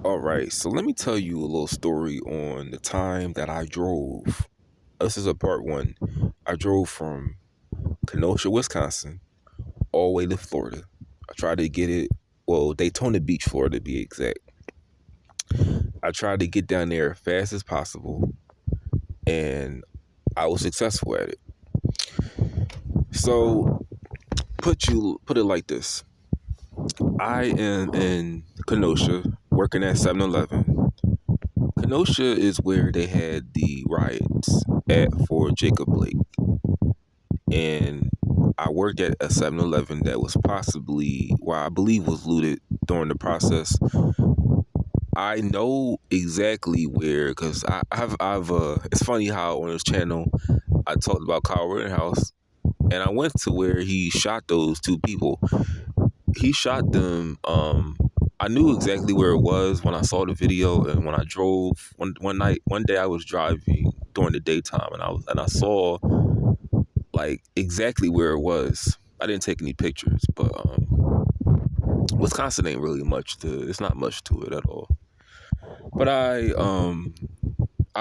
All right, so let me tell you a little story on the time that I drove. This is a part one. I drove from Kenosha, Wisconsin, all the way to Florida. I tried to get it, well, Daytona Beach, Florida to be exact. I tried to get down there as fast as possible, and I was successful at it. So, put it like this. I am in Kenosha, working at 7-Eleven. Kenosha is where they had the riots at for Jacob Blake. And I worked at a 7-Eleven that was possibly, well, I believe was looted during the process. I know exactly where, because it's funny how on his channel I talked about Kyle Rittenhouse, and I went to where he shot those two people. He shot them. I knew exactly where it was when I saw the video, and when I drove one day I was driving during the daytime, and I saw like exactly where it was. I didn't take any pictures, but Wisconsin ain't really much to. It's not much to it at all. But I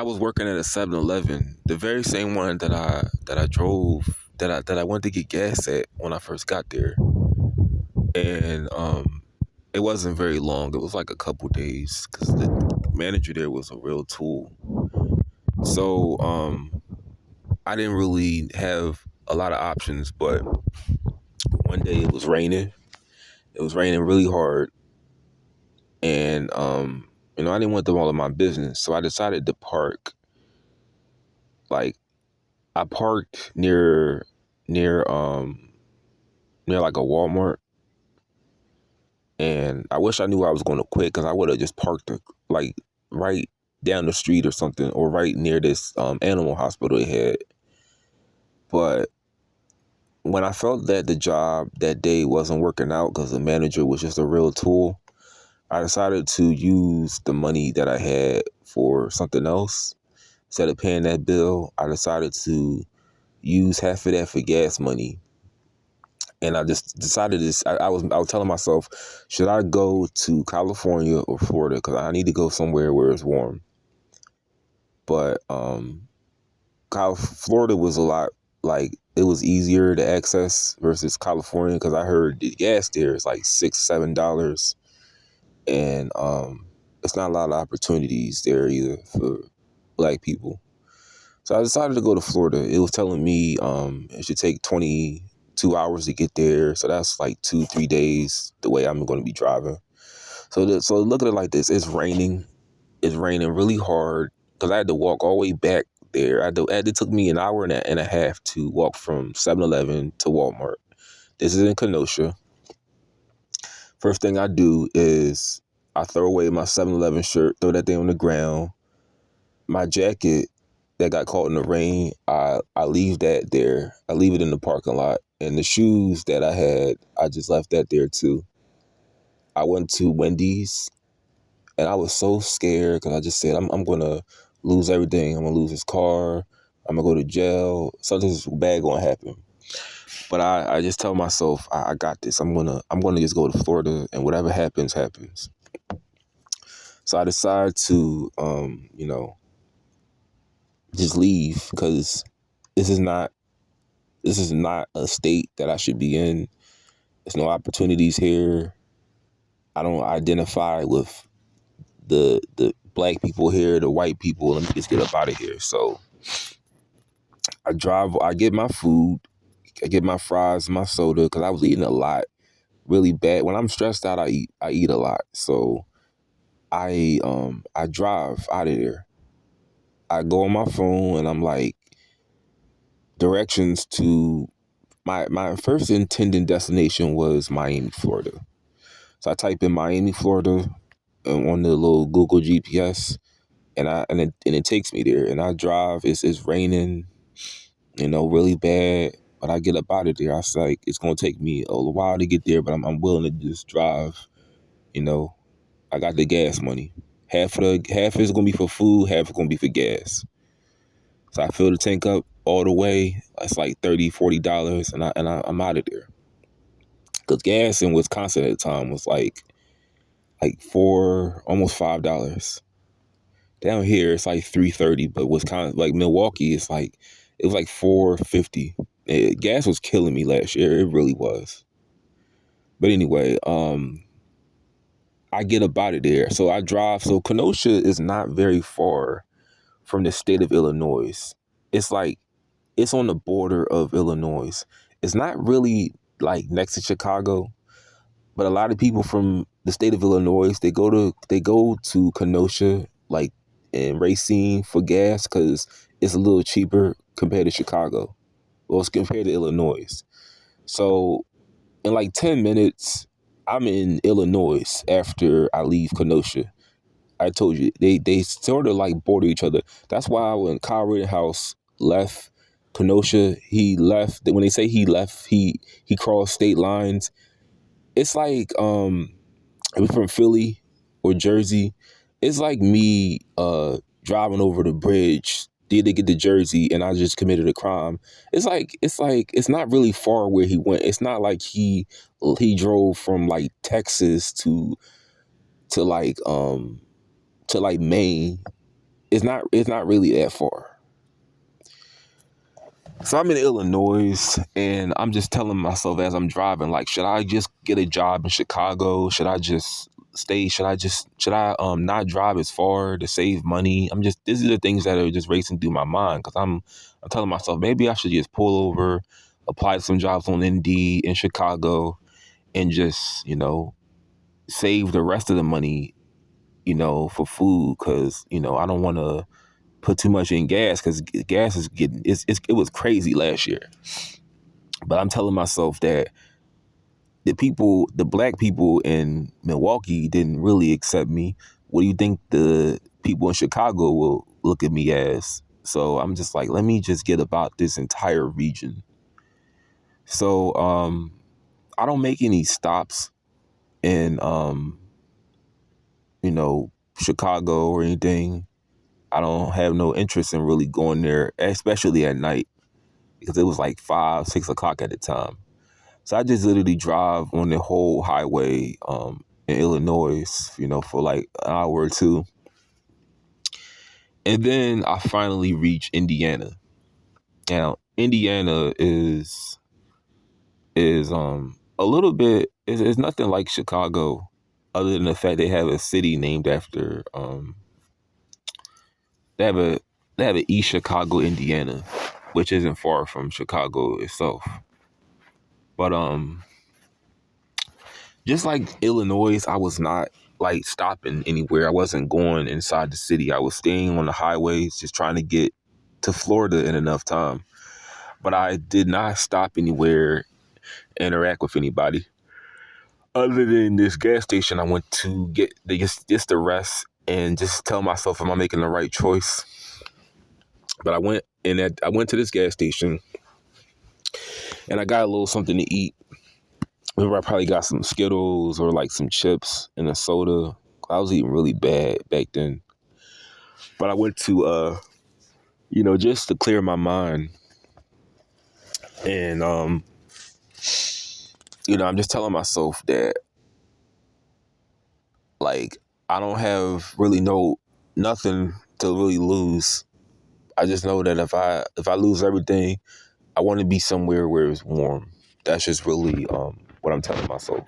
was working at a 7-Eleven, the very same one that I drove that I went to get gas at when I first got there, and it wasn't very long. It was like a couple days because the manager there was a real tool. So I didn't really have a lot of options, but one day it was raining. It was raining really hard, and I didn't want them all in my business, so I decided to park. Like I parked near near like a Walmart, and I wish I knew I was going to quit because I would have just parked like right down the street or something, or right near this animal hospital they had. But when I felt that the job that day wasn't working out because the manager was just a real tool, I decided to use the money that I had for something else. Instead of paying that bill, I decided to use half of that for gas money. And I just decided this. I was telling myself, should I go to California or Florida? Because I need to go somewhere where it's warm. But Florida was a lot, like, it was easier to access versus California, because I heard the gas there is like $6-7, and it's not a lot of opportunities there either for black people. So I decided to go to Florida. It was telling me it should take 22 hours to get there, so that's like 2-3 days the way I'm going to be driving. So look at it like this: it's raining. It's raining really hard because I had to walk all the way back there. It took me an hour and a half to walk from 7-Eleven to Walmart. This is in Kenosha. First thing I do is I throw away my 7-Eleven shirt, throw that thing on the ground. My jacket that got caught in the rain, I leave that there. I leave it in the parking lot. And the shoes that I had, I just left that there too. I went to Wendy's, and I was so scared because I just said, I'm going to lose everything. I'm going to lose this car. I'm going to go to jail. Something's bad going to happen. But I just tell myself, I got this. I'm gonna just go to Florida, and whatever happens, happens. So I decide to, just leave, because this is not a state that I should be in. There's no opportunities here. I don't identify with the black people here, the white people. Let me just get up out of here. So I get my food, I get my fries, my soda, because I was eating a lot, really bad. When I'm stressed out, I eat a lot. So I drive out of there. I go on my phone and I'm like, directions to my first intended destination was Miami, Florida. So I type in Miami, Florida, on the little Google GPS, and it takes me there. And I drive. It's raining, really bad. But I get up out of there. I was like, it's gonna take me a while to get there, but I'm willing to just drive. I got the gas money. Half is gonna be for food, half is gonna be for gas. So I fill the tank up all the way. It's like $30-40, and I'm out of there. Cause gas in Wisconsin at the time was like like almost $5. Down here it's like 3.30, but Wisconsin, like Milwaukee, it was like 4.50. Gas was killing me last year. It really was. But anyway, I get up out of there. So I drive. So Kenosha is not very far from the state of Illinois. It's like it's on the border of Illinois. It's not really like next to Chicago, but a lot of people from the state of Illinois, they go to Kenosha, like in Racine, for gas because it's a little cheaper compared to Chicago. Well, it's compared to Illinois. So in like 10 minutes, I'm in Illinois after I leave Kenosha. I told you they sort of like border each other. That's why when Kyle Rittenhouse left Kenosha, he left. When they say he left, he crossed state lines. It's like if you're from Philly or Jersey, it's like me driving over the bridge. Did they get to Jersey and I just committed a crime? It's not really far where he went. It's not like he drove from like Texas to like to like Maine. It's not really that far. So I'm in Illinois and I'm just telling myself as I'm driving, like, should I just get a job in Chicago? Should I just stay? Should I not drive as far to save money? These are the things that are just racing through my mind because I'm telling myself maybe I should just pull over, apply to some jobs on Indeed in Chicago and just, save the rest of the money, for food because, I don't want to put too much in gas because gas is it was crazy last year. But I'm telling myself that the black people in Milwaukee didn't really accept me. What do you think the people in Chicago will look at me as? So I'm just like, let me just get about this entire region. So I don't make any stops in Chicago or anything. I don't have no interest in really going there, especially at night, because it was like 5, 6 o'clock at the time. So I just literally drive on the whole highway in Illinois, for like an hour or two. And then I finally reach Indiana. Now, Indiana is a little bit it's nothing like Chicago, other than the fact they have a city named after they have a they have an East Chicago, Indiana, which isn't far from Chicago itself. But just like Illinois, I was not like stopping anywhere. I wasn't going inside the city. I was staying on the highways, just trying to get to Florida in enough time. But I did not stop anywhere, interact with anybody. Other than this gas station, I went to get just the rest and just tell myself, am I making the right choice? But I went to this gas station and I got a little something to eat. Remember, I probably got some Skittles or like some chips and a soda. I was eating really bad back then. But I went to, just to clear my mind. And, I'm just telling myself that, like, I don't have really nothing to really lose. I just know that if I lose everything, I want to be somewhere where it's warm. That's just really what I'm telling myself.